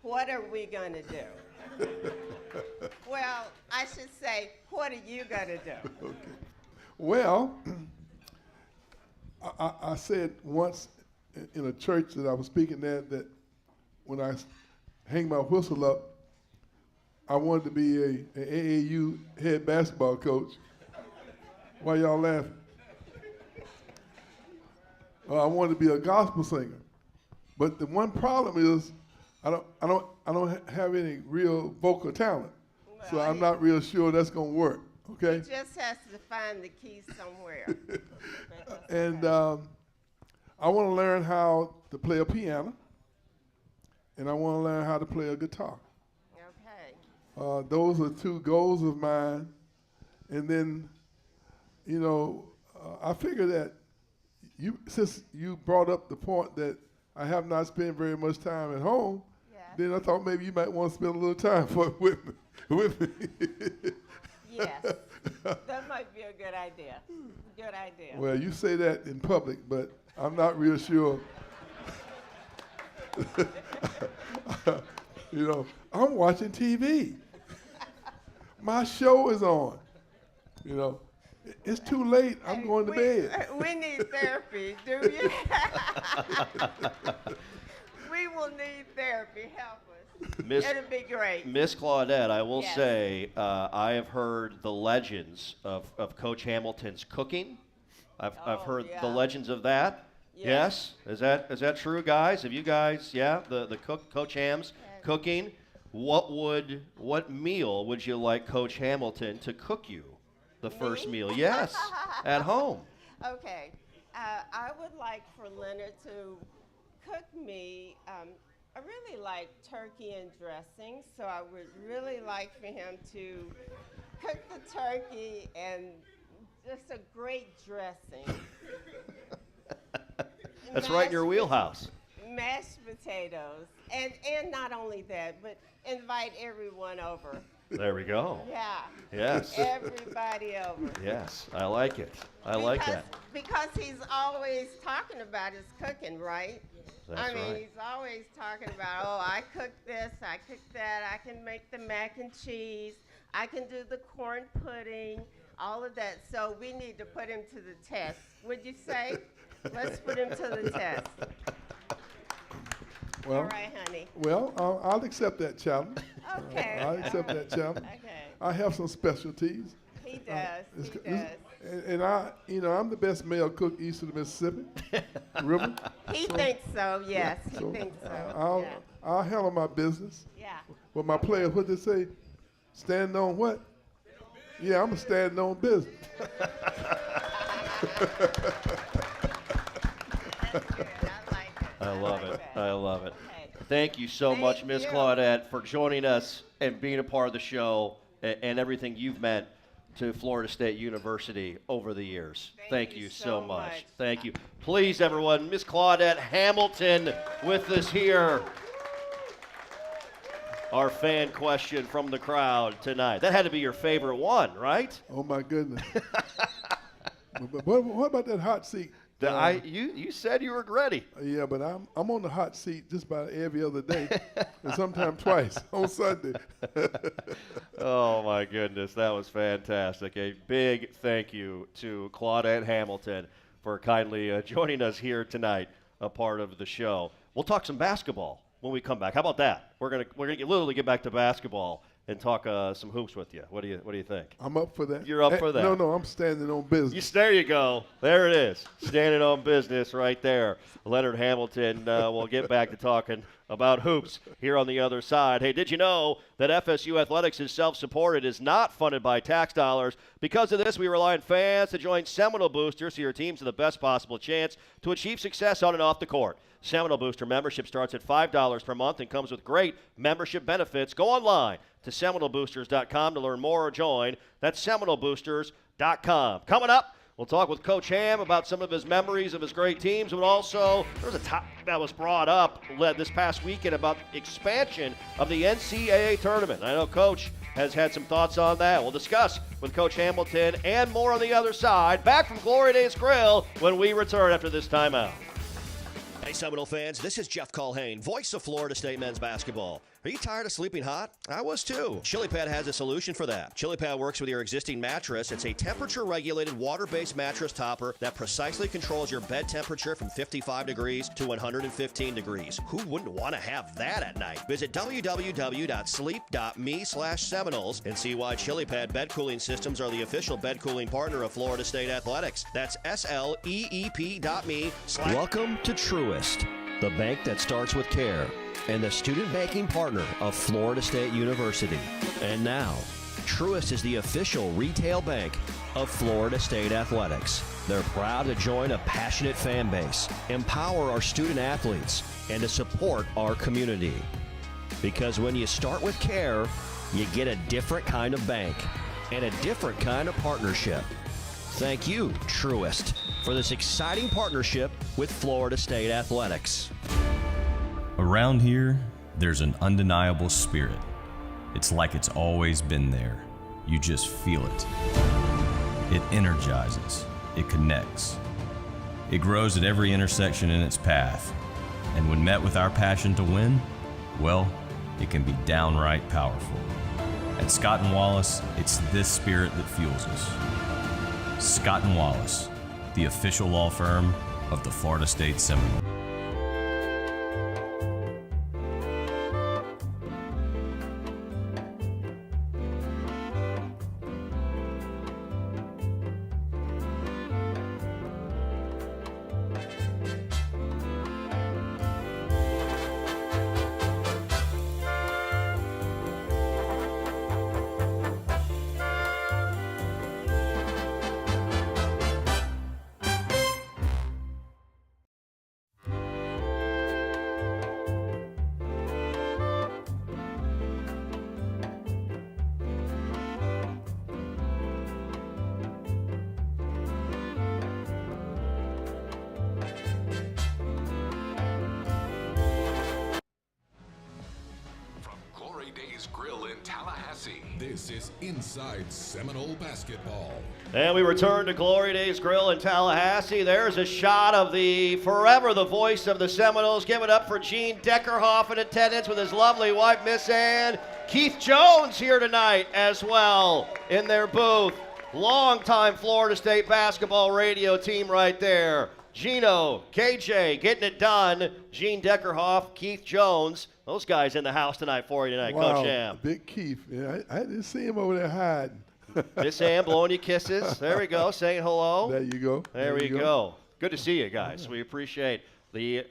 What are we going to do? Well, I should say, what are you going to do? Okay. Well, I said once in a church that I was speaking at that when I hang my whistle up, I wanted to be an AAU head basketball coach. Why y'all laughing? I wanted to be a gospel singer, but the one problem is I don't have any real vocal talent, so I'm not real sure that's gonna work. Okay. He just has to find the keys somewhere. And I want to learn how to play a piano, and I want to learn how to play a guitar. Okay. Those are two goals of mine. And then, I figure that since you brought up the point that I have not spent very much time at home, then I thought maybe you might want to spend a little time with me. Yes, that might be a good idea. Good idea. Well, you say that in public, but I'm not real sure. I'm watching TV. My show is on, It's too late. I'm going to bed. We need therapy, do you? We will need therapy. Help us. It'll be great. Miss Claudette, I will Yes. say I have heard the legends of Coach Hamilton's cooking. I've heard the yeah. legends of that. Yes. Is that true, guys? Have you guys? Yeah. The Coach Ham's cooking. What meal would you like Coach Hamilton to cook you? The first meal. Yes. At home. Okay. I would like for Leonard to cook me. I really like turkey and dressing, so I would really like for him to cook the turkey and just a great dressing. That's right in your wheelhouse. Mashed potatoes. And not only that, but invite everyone over. There we go. Yeah. Yes. Everybody over. Yes. I like it. I like that. Because he's always talking about his cooking, right? That's right. He's always talking about, oh, I cook this, I cook that, I can make the mac and cheese, I can do the corn pudding, all of that. So we need to put him to the test. Would you say? Let's put him to the test. Well, All right, honey. Well, I'll accept that challenge. Okay. I'll accept that challenge. Okay. I have some specialties. He does. He It's- does. And I'm the best male cook east of the Mississippi River. He thinks so, yes. He So thinks so. I'll handle my business. Yeah. Well, my players, what they say? Stand on what? Yeah, I'm a standing on business. That's good. I like it. I love like it. that. I love it. Okay. Thank you so much, Thank Miss you. Claudette, for joining us and being a part of the show and everything you've meant to Florida State University over the years. Thank you so so much. much. Thank you. Please, everyone, Miss Claudette Hamilton with us here. Our fan question from the crowd tonight. That had to be your favorite one, right? Oh my goodness. but what about that hot seat? You said you were ready. Yeah, but I'm on the hot seat just about every other day, and sometimes twice on Sunday. Oh, my goodness. That was fantastic. A big thank you to Claudette Hamilton for kindly joining us here tonight, a part of the show. We'll talk some basketball when we come back. How about that? We're gonna literally get back to basketball and talk some hoops with you. What do you think? I'm up for that. You're up for that? No, I'm standing on business. There you go. There it is. Standing on business right there. Leonard Hamilton will get back to talking about hoops here on the other side. Hey, did you know that FSU Athletics is self-supported, is not funded by tax dollars? Because of this, we rely on fans to join Seminole Boosters so your teams have the best possible chance to achieve success on and off the court. Seminole Booster membership starts at $5 per month and comes with great membership benefits. Go online to SeminoleBoosters.com to learn more or join. That's SeminoleBoosters.com. Coming up, we'll talk with Coach Ham about some of his memories of his great teams, but also there was a topic that was brought up this past weekend about expansion of the NCAA tournament. I know Coach has had some thoughts on that. We'll discuss with Coach Hamilton and more on the other side. Back from Glory Days Grill when we return after this timeout. Hey, Seminole fans, this is Jeff Culhane, voice of Florida State men's basketball. Are you tired of sleeping hot? I was too. ChiliPad has a solution for that. ChiliPad works with your existing mattress. It's a temperature-regulated, water-based mattress topper that precisely controls your bed temperature from 55 degrees to 115 degrees. Who wouldn't want to have that at night? Visit www.sleep.me/Seminoles and see why ChiliPad bed cooling systems are the official bed cooling partner of Florida State Athletics. That's sleep.me/ Welcome to Truist, the bank that starts with care, and the student banking partner of Florida State University. And now, Truist is the official retail bank of Florida State Athletics. They're proud to join a passionate fan base, empower our student athletes, and to support our community. Because when you start with care, you get a different kind of bank and a different kind of partnership. Thank you, Truist, for this exciting partnership with Florida State Athletics. Around here, there's an undeniable spirit. It's like it's always been there. You just feel it. It energizes. It connects. It grows at every intersection in its path. And when met with our passion to win, well, it can be downright powerful. At Scott & Wallace, it's this spirit that fuels us. Scott & Wallace, the official law firm of the Florida State Seminoles. Grill in Tallahassee. This is Inside Seminole Basketball. And we return to Glory Days Grill in Tallahassee. There's a shot of forever the voice of the Seminoles. Give it up for Gene Deckerhoff in attendance with his lovely wife, Miss Ann. Keith Jones here tonight as well in their booth. Longtime Florida State basketball radio team right there. Gino, KJ getting it done. Gene Deckerhoff, Keith Jones. Those guys in the house tonight for you tonight, wow, Coach Am. Big Keith. Yeah, I didn't see him over there hiding. Miss Am blowing you kisses. There we go, saying hello. There you go. There we go. Good to see you guys. We appreciate the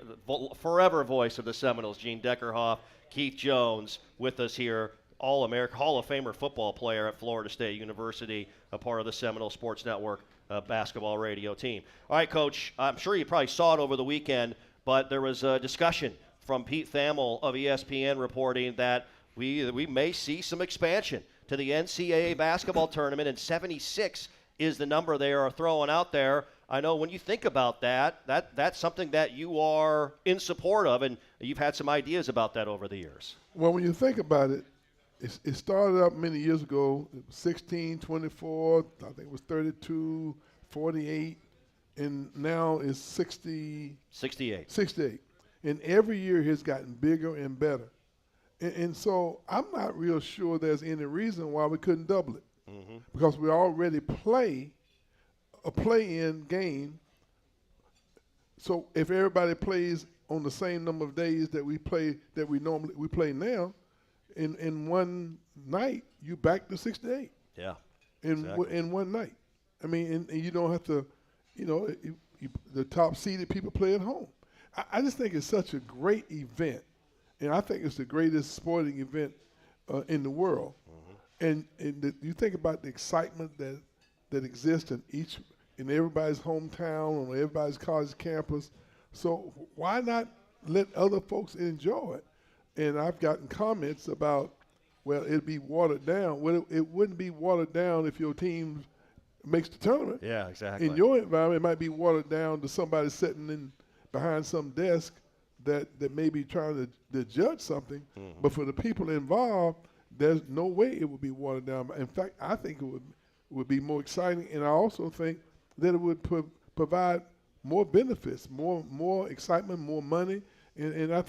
forever voice of the Seminoles, Gene Deckerhoff, Keith Jones, with us here. All-American Hall of Famer football player at Florida State University, a part of the Seminole Sports Network basketball radio team. All right, Coach, I'm sure you probably saw it over the weekend, but there was a discussion from Pete Thamel of ESPN reporting that we may see some expansion to the NCAA basketball tournament, and 76 is the number they are throwing out there. I know when you think about that's something that you are in support of, and you've had some ideas about that over the years. Well, when you think about it, it started up many years ago. It was 16, 24, I think it was 32, 48, and now it's 68. 68. And every year it has gotten bigger and better. And so I'm not real sure there's any reason why we couldn't double it. Mm-hmm. Because we already play a play-in game. So if everybody plays on the same number of days that we play now, in one night, you back to 68. Yeah. In one night. I mean, and you don't have to, the top seeded people play at home. I just think it's such a great event, and I think it's the greatest sporting event in the world. Mm-hmm. And you think about the excitement that exists in everybody's hometown, on everybody's college campus. So why not let other folks enjoy it? And I've gotten comments about, well, it'd be watered down. Well, it wouldn't be watered down if your team makes the tournament. Yeah, exactly. In your environment, it might be watered down to somebody sitting behind some desk that may be trying to judge something. Mm-hmm. But for the people involved, there's no way it would be watered down. In fact, I think it would be more exciting, and I also think that it would provide more benefits, more excitement, more money. And I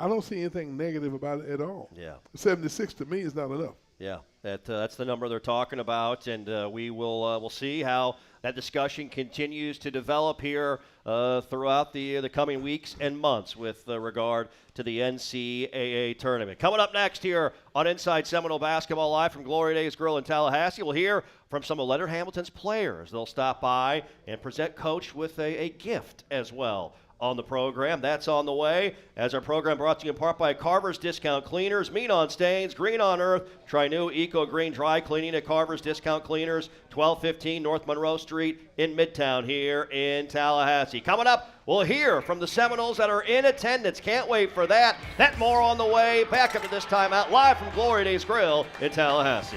don't see anything negative about it at all. Yeah. 76 to me is not enough. Yeah, that's the number they're talking about, and we'll see how that discussion continues to develop here throughout the coming weeks and months with regard to the NCAA tournament. Coming up next here on Inside Seminole Basketball Live from Glory Days Grill in Tallahassee, we'll hear from some of Leonard Hamilton's players. They'll stop by and present Coach with a gift as well on the program. That's on the way, as our program brought to you in part by Carver's Discount Cleaners. Mean on stains, green on earth. Try new Eco Green Dry Cleaning at Carver's Discount Cleaners, 1215 North Monroe Street in Midtown here in Tallahassee. Coming up, we'll hear from the Seminoles that are in attendance. Can't wait for that. That more on the way. Back up to this time out, live from Glory Days Grill in Tallahassee.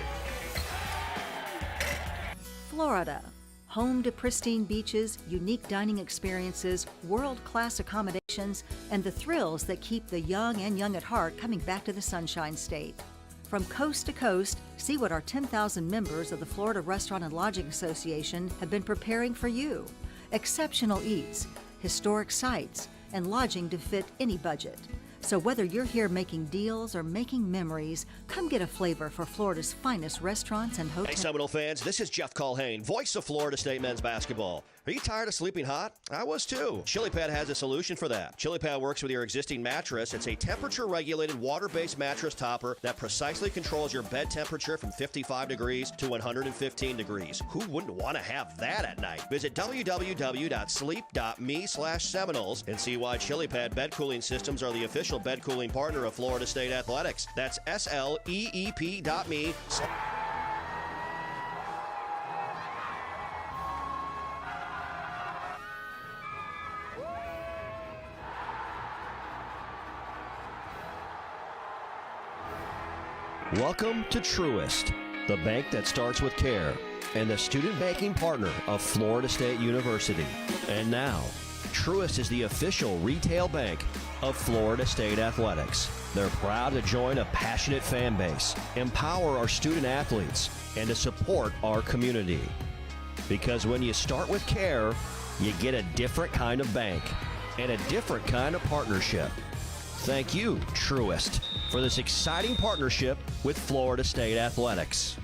Florida. Home to pristine beaches, unique dining experiences, world-class accommodations, and the thrills that keep the young and young at heart coming back to the Sunshine State. From coast to coast, see what our 10,000 members of the Florida Restaurant and Lodging Association have been preparing for you. Exceptional eats, historic sites, and lodging to fit any budget. So whether you're here making deals or making memories, come get a flavor for Florida's finest restaurants and hotels. Hey, Seminole fans, this is Jeff Colhane, voice of Florida State men's basketball. Are you tired of sleeping hot? I was too. ChiliPad has a solution for that. ChiliPad works with your existing mattress. It's a temperature-regulated, water-based mattress topper that precisely controls your bed temperature from 55 degrees to 115 degrees. Who wouldn't want to have that at night? Visit www.sleep.me/Seminoles and see why ChiliPad bed cooling systems are the official bed cooling partner of Florida State Athletics. That's SLEEP.me. Welcome to Truist, the bank that starts with care, and the student banking partner of Florida State University. And now, Truist is the official retail bank of Florida State Athletics. They're proud to join a passionate fan base, empower our student athletes, and to support our community. Because when you start with care, you get a different kind of bank and a different kind of partnership. Thank you, Truist, for this exciting partnership with Florida State Athletics.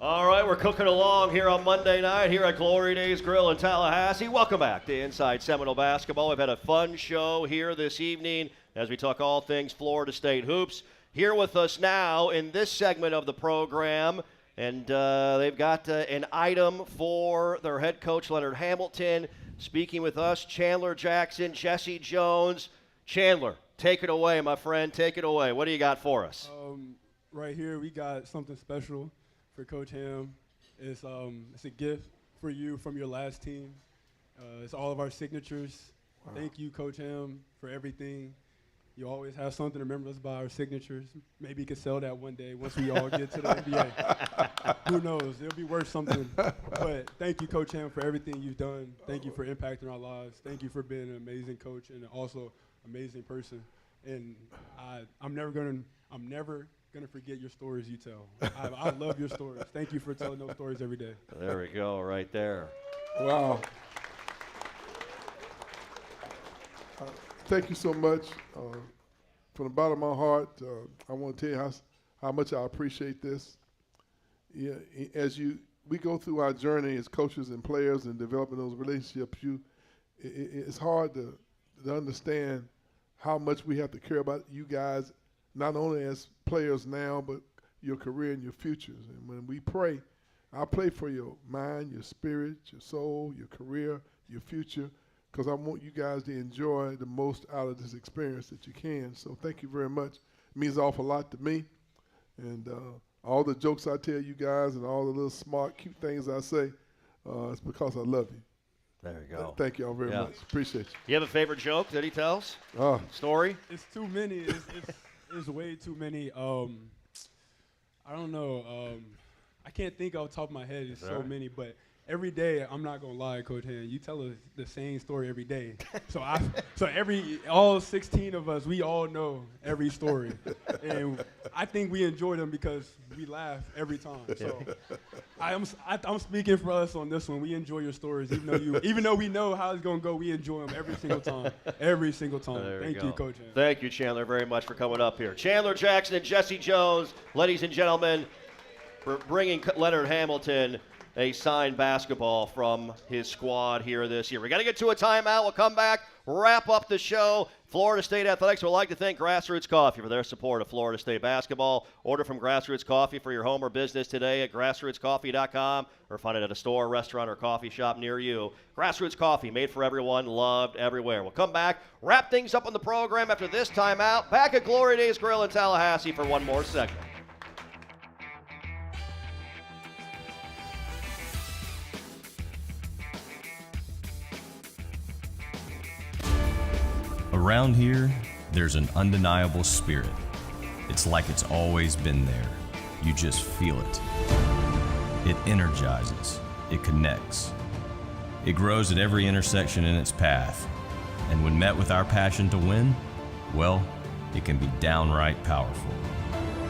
All right, we're cooking along here on Monday night here at Glory Days Grill in Tallahassee. Welcome back to Inside Seminole Basketball. We've had a fun show here this evening as we talk all things Florida State hoops. Here with us now in this segment of the program, and they've got an item for their head coach, Leonard Hamilton. Speaking with us, Chandler Jackson, Jesse Jones. Chandler, take it away, my friend. Take it away. What do you got for us? Right here, we got something special for Coach Ham. It's a gift for you from your last team. It's all of our signatures. Wow. Thank you, Coach Ham, for everything. You always have something to remember us by our signatures. Maybe you could sell that one day once we all get to the NBA. Who knows? It'll be worth something. But thank you, Coach Ham, for everything you've done. Thank you for impacting our lives. Thank you for being an amazing coach and also amazing person. And I'm never gonna forget your stories you tell. I love your stories. Thank you for telling those stories every day. There we go, right there. Wow. Thank you so much. From the bottom of my heart, I want to tell you how much I appreciate this. Yeah, as we go through our journey as coaches and players and developing those relationships, it's hard to understand how much we have to care about you guys, not only as players now, but your career and your futures. And when we pray, I pray for your mind, your spirit, your soul, your career, your future, because I want you guys to enjoy the most out of this experience that you can. So thank you very much. It means an awful lot to me. And all the jokes I tell you guys and all the little smart, cute things I say, it's because I love you. There you go. Thank you all very much. Appreciate you. You have a favorite joke that he tells? Story? It's too many. It's way too many. I don't know. I can't think off the top of my head. It's so many, but every day, I'm not gonna lie, Coach Han, you tell us the same story every day. So all 16 of us, we all know every story, and I think we enjoy them because we laugh every time. So I'm speaking for us on this one. We enjoy your stories, even though we know how it's gonna go. We enjoy them every single time. Every single time. Thank you, Coach Han. Thank you, Chandler, very much for coming up here. Chandler Jackson and Jesse Jones, ladies and gentlemen, for bringing Leonard Hamilton a signed basketball from his squad here this year. We got to get to a timeout. We'll come back, wrap up the show. Florida State Athletics would like to thank Grassroots Coffee for their support of Florida State basketball. Order from Grassroots Coffee for your home or business today at grassrootscoffee.com or find it at a store, restaurant, or coffee shop near you. Grassroots Coffee, made for everyone, loved everywhere. We'll come back, wrap things up on the program after this timeout. Back at Glory Days Grill in Tallahassee for one more segment. Around here, there's an undeniable spirit. It's like it's always been there. You just feel it. It energizes. It connects. It grows at every intersection in its path. And when met with our passion to win, well, it can be downright powerful.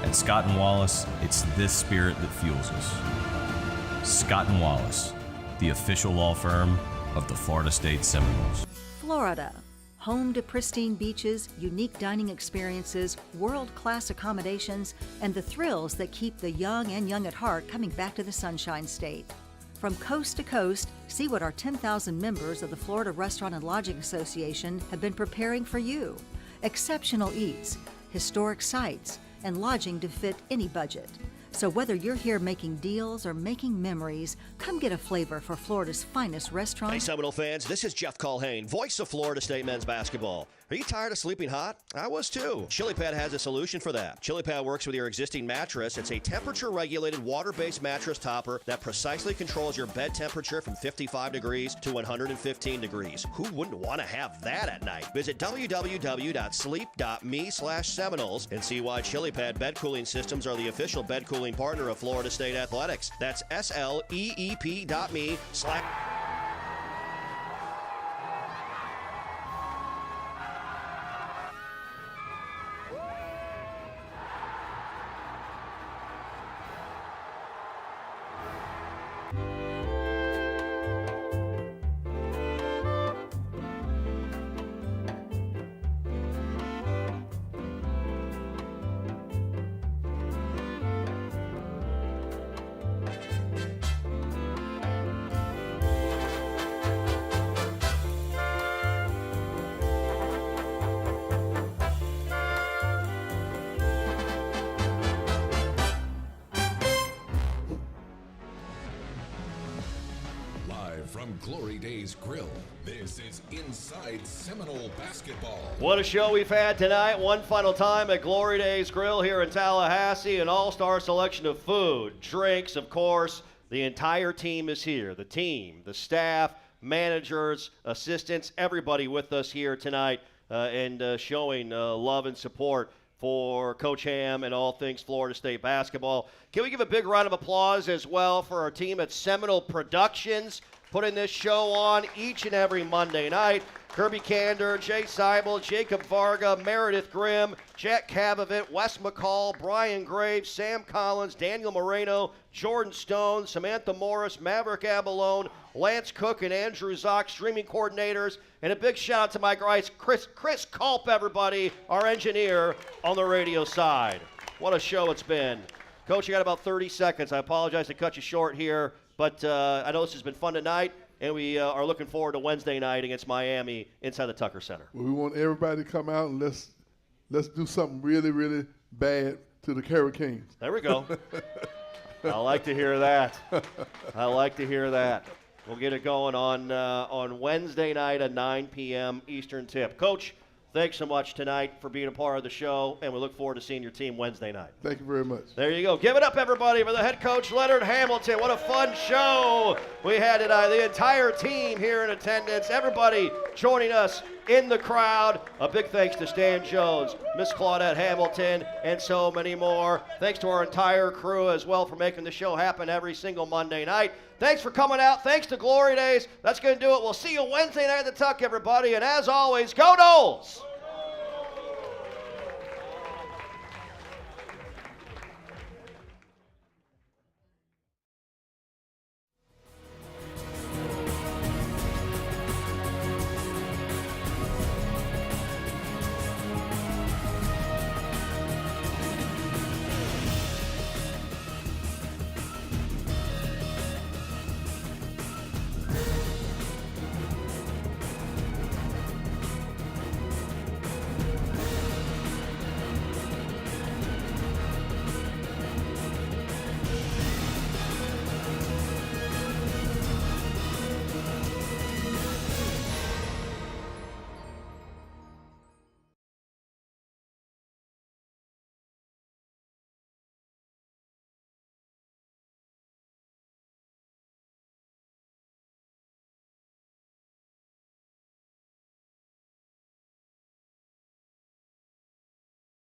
At Scott & Wallace, it's this spirit that fuels us. Scott & Wallace, the official law firm of the Florida State Seminoles. Florida, home to pristine beaches, unique dining experiences, world-class accommodations, and the thrills that keep the young and young at heart coming back to the Sunshine State. From coast to coast, see what our 10,000 members of the Florida Restaurant and Lodging Association have been preparing for you. Exceptional eats, historic sites, and lodging to fit any budget. So whether you're here making deals or making memories, come get a flavor for Florida's finest restaurants. Hey, Seminole fans, this is Jeff Culhane, voice of Florida State men's basketball. Are you tired of sleeping hot? I was too. ChiliPad has a solution for that. ChiliPad works with your existing mattress. It's a temperature-regulated, water-based mattress topper that precisely controls your bed temperature from 55 degrees to 115 degrees. Who wouldn't want to have that at night? Visit www.sleep.me/Seminoles and see why ChiliPad bed cooling systems are the official bed cooling partner of Florida State Athletics. That's sleep.me/. From Glory Days Grill, this is Inside Seminole Basketball. What a show we've had tonight. One final time at Glory Days Grill here in Tallahassee. An all-star selection of food, drinks, of course. The entire team is here. The team, the staff, managers, assistants, everybody with us here tonight and showing love and support for Coach Ham and all things Florida State basketball. Can we give a big round of applause as well for our team at Seminole Productions, putting this show on each and every Monday night. Kirby Kander, Jay Seibel, Jacob Varga, Meredith Grimm, Jack Cavavit, Wes McCall, Brian Graves, Sam Collins, Daniel Moreno, Jordan Stone, Samantha Morris, Maverick Abalone, Lance Cook, and Andrew Zock, streaming coordinators. And a big shout out to my guys, Chris Culp, everybody, our engineer on the radio side. What a show it's been. Coach, you got about 30 seconds. I apologize to cut you short here. But I know this has been fun tonight, and we are looking forward to Wednesday night against Miami inside the Tucker Center. Well, we want everybody to come out and let's do something really, really bad to the Hurricanes. There we go. I like to hear that. I like to hear that. We'll get it going on Wednesday night at 9 p.m. Eastern tip. Coach, thanks so much tonight for being a part of the show, and we look forward to seeing your team Wednesday night. Thank you very much. There you go. Give it up, everybody, for the head coach, Leonard Hamilton. What a fun show we had tonight. The entire team here in attendance, everybody joining us in the crowd. A big thanks to Stan Jones, Miss Claudette Hamilton, and so many more. Thanks to our entire crew as well for making the show happen every single Monday night. Thanks for coming out. Thanks to Glory Days. That's going to do it. We'll see you Wednesday night at the Tuck, everybody. And as always, go Noles!